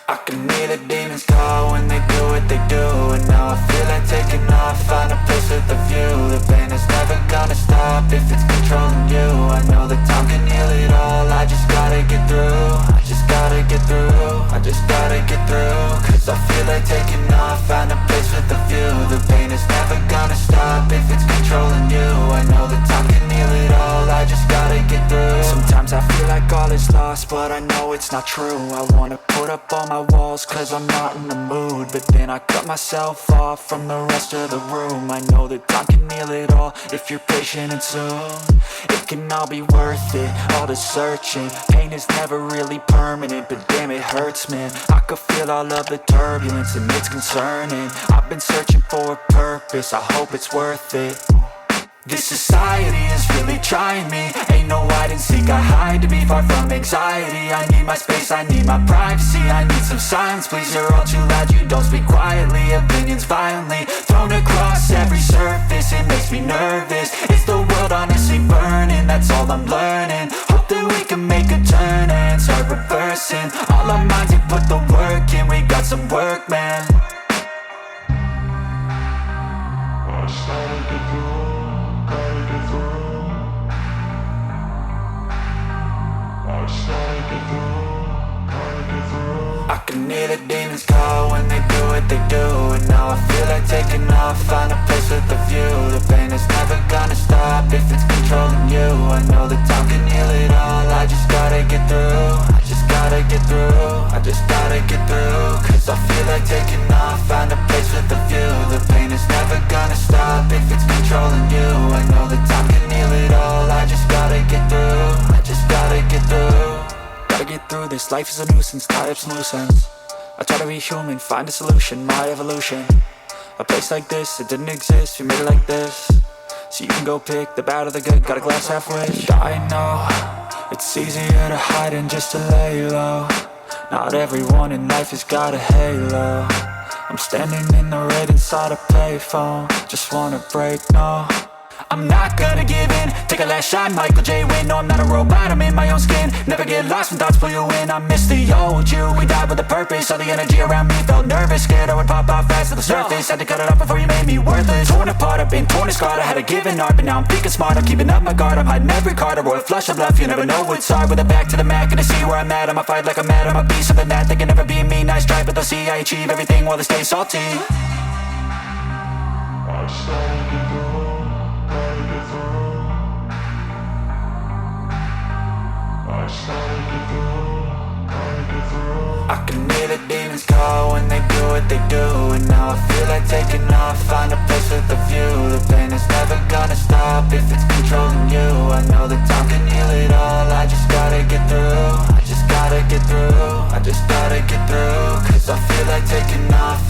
I can hear the demons call when they do what they do. And now I feel like taking off, find a place with a view. The pain is never gonna stop if it's controlling you. I know that time can heal it all, I just gotta get through. I just gotta get through, I just gotta get through. Cause I feel like taking off, find a place with a view. The pain is never gonna stop if it's controlling you. I know that time can heal it all, I just gotta get through. Sometimes I feel like all is lost, but I know it's not true. I wanna put up all my walls cause I'm not in the mood, but then I cut myself off from the rest of the room. I know that time can heal it all if you're patient and soon. It can all be worth it, all the searching. Pain is never really permanent, but damn it hurts, man. I could feel all of the turbulence and it's concerning. I've been searching for a purpose, I hope it's worth it. This society is really trying me. Ain't no hide and seek, I hide to be far from anxiety. I need my space, I need my privacy. I need some silence, please, you're all too loud. You don't speak quietly, opinions violently thrown across every surface. It makes me nervous, it's the world honestly burning. That's all I'm learning, hope that we can make a turn and start reversing. All our minds have put the work in, we got some work, man. I started to do. I can hear the demons call when they do what they do. And now I feel like taking off, find a place with a view. The pain is never gonna stop if it's controlling you. I know that time can heal it all, I just gotta get through. I just gotta get through, I just gotta get through. Cause I feel like taking off, find a place with a view. The pain is never gonna stop if it's controlling you. I know that time can heal it all, I just gotta get through. I just gotta get through. Gotta get through this, life is a nuisance, tie up some loose ends. I try to be human, find a solution, my evolution. A place like this, it didn't exist, we made it like this. So you can go pick the bad or the good, got a glass halfway. I know, it's easier to hide than just to lay low. Not everyone in life has got a halo. I'm standing in the red inside a payphone, just wanna break, no. I'm not gonna give in, take a last shot, Michael J. Win. No, I'm not a robot, I'm in my own skin. Never get lost when thoughts pull you in. I miss the old you, we died with a purpose. All the energy around me felt nervous, scared I would pop off fast to the surface. Had to cut it off before you made me worthless. Torn apart, I've been torn and scarred. I had a given art, but now I'm thinking smart. I'm keeping up my guard, I'm hiding every card. A royal flush of love, you never know what's hard. With a back to the mat, gonna see where I'm at. I'ma fight like I'm mad, I'ma be something that they can never be me. Nice try, but they'll see I achieve everything while they stay salty. I can hear the demons call when they do what they do. And now I feel like taking off, find a place with a view. The pain is never gonna stop if it's controlling you. I know that time can heal it all, I just gotta get through. I just gotta get through, I just gotta get through. Cause I feel like taking off,